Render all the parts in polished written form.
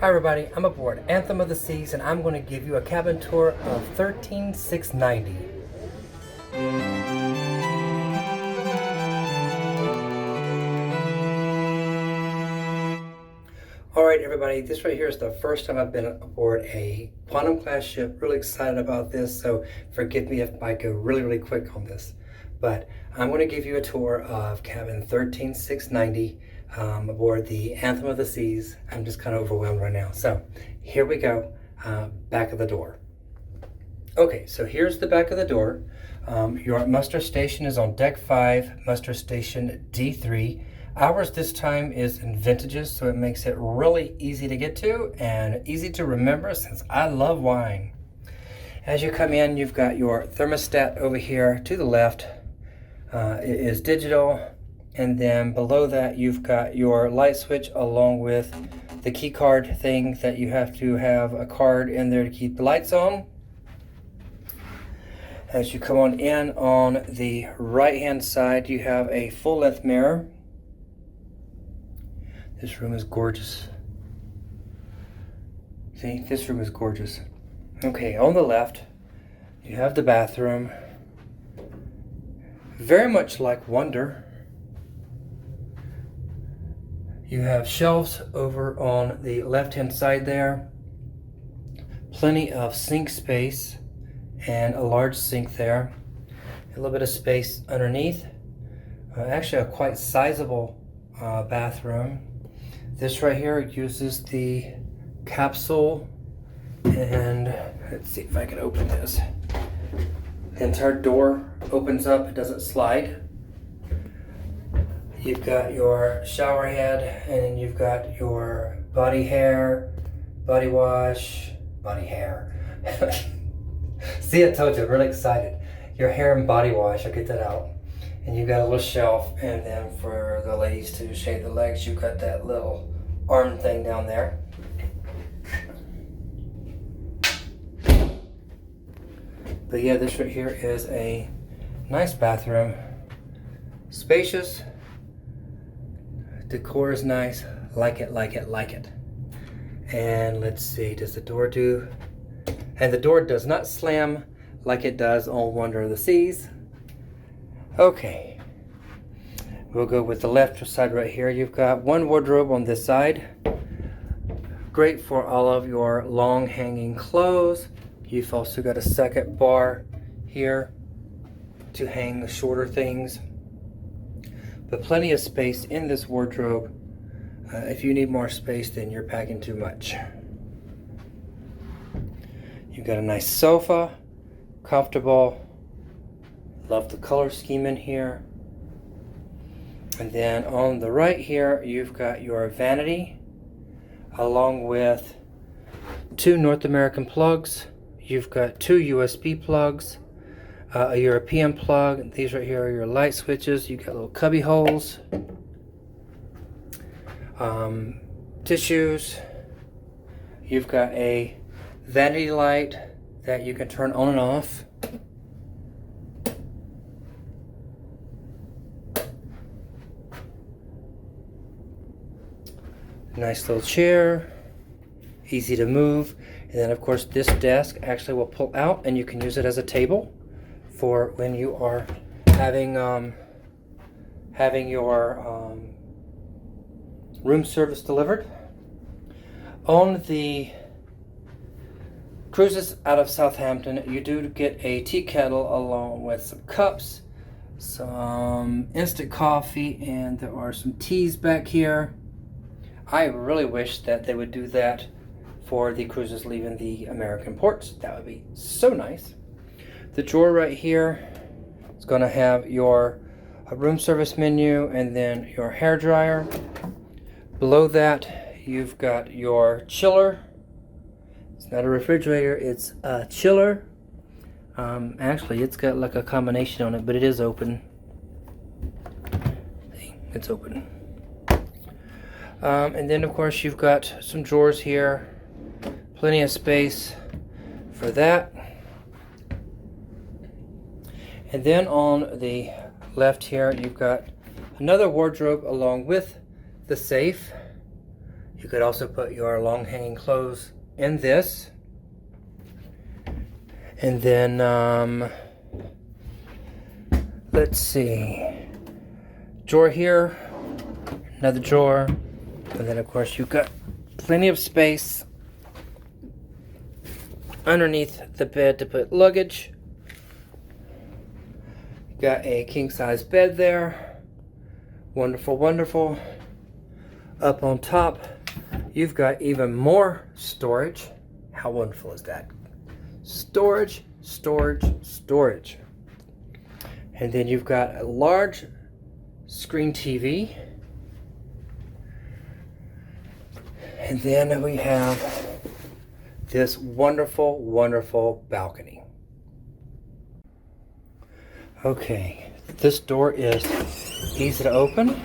Hi everybody, I'm aboard Anthem of the Seas and I'm going to give you a cabin tour of 13690. Alright everybody, this right here is the first time I've been aboard a Quantum class ship. Really excited about this, so forgive me if I go really quick on this. But I'm going to give you a tour of cabin 13690 aboard the Anthem of the Seas. I'm just kind of overwhelmed right now. So here we go, back of the door. Okay, so here's the back of the door. Your muster station is on deck 5, muster station D3. Ours this time is in vintages, so it makes it really easy to get to and easy to remember since I love wine. As you come in, you've got your thermostat over here to the left. It is digital, and then below that you've got your light switch along with the key card thing that you have to have a card in there to keep the lights on. As you come on in, on the right hand side you have a full-length mirror. This room is gorgeous. See, this room is gorgeous. Okay, on the left you have the bathroom. Very much like Wonder. You have shelves over on the left hand side there. Plenty of sink space and a large sink there. A little bit of space underneath. Actually a quite sizable bathroom. This right here uses the capsule, and let's see if I can open this. The entire door opens up, it doesn't slide. You've got your shower head, and then you've got your body hair, body wash, body hair. See, I told you, I'm really excited. Your hair and body wash, I'll get that out. And you've got a little shelf, and then for the ladies to shave the legs, you've got that little arm thing down there. But yeah, this right here is a nice bathroom. Spacious. Decor is nice. Like it. And let's see, does the door do? And the door does not slam like it does on Wonder of the Seas. Okay. We'll go with the left side right here. You've got one wardrobe on this side. Great for all of your long hanging clothes. You've also got a second bar here to hang the shorter things. But plenty of space in this wardrobe. If you need more space, then you're packing too much. You've got a nice sofa, comfortable. Love the color scheme in here. And then on the right here, you've got your vanity along with 2 North American plugs. You've got 2 USB plugs, a European plug. These right here are your light switches. You've got little cubby holes, tissues. You've got a vanity light that you can turn on and off. Nice little chair, easy to move. And then of course this desk actually will pull out and you can use it as a table for when you are having your room service delivered. On the cruises out of Southampton, you do get a tea kettle along with some cups, some instant coffee, and there are some teas back here. I really wish that they would do that for the cruises leaving the American ports. That would be so nice. The drawer right here is going to have your room service menu and then your hair dryer. Below that you've got your chiller. It's not a refrigerator, it's a chiller. Actually it's got like a combination on it, but it is open. See, it's open. And then of course you've got some drawers here, plenty of space for that. And then on the left here you've got another wardrobe along with the safe. You could also put your long hanging clothes in this. And then, let's see, drawer here, another drawer, and then of course you've got plenty of space underneath the bed to put luggage. Got a king size bed there. Wonderful, wonderful. Up on top, you've got even more storage. How wonderful is that? Storage, storage, storage. And then you've got a large screen TV. And then we have this wonderful, wonderful balcony. Okay, this door is easy to open.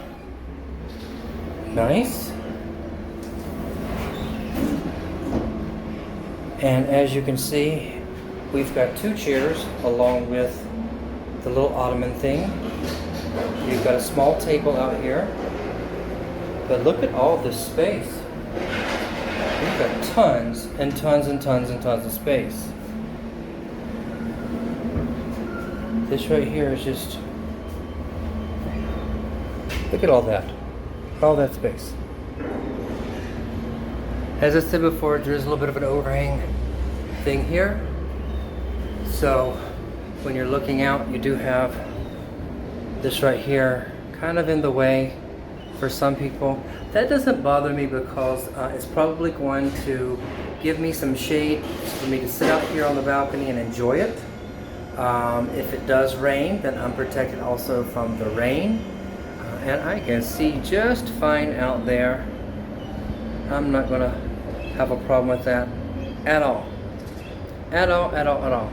Nice. And as you can see, we've got 2 chairs along with the little ottoman thing. You've got a small table out here. But look at all this space. We've got tons and tons and tons and tons of space. This right here is just, look at all that space. As I said before, there's a little bit of an overhang thing here. So when you're looking out, you do have this right here kind of in the way for some people. That doesn't bother me because it's probably going to give me some shade for me to sit out here on the balcony and enjoy it. If it does rain, then I'm protected also from the rain. And I can see just fine out there. I'm not going to have a problem with that at all. At all, at all, at all.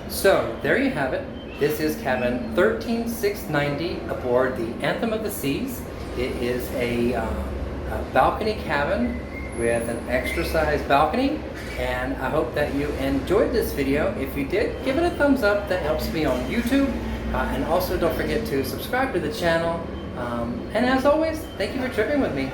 So there you have it. This is cabin 13690 aboard the Anthem of the Seas. It is a balcony cabin with an extra size balcony, and I hope that you enjoyed this video. If you did, give it a thumbs up. That helps me on YouTube. And also don't forget to subscribe to the channel. And as always, thank you for tripping with me.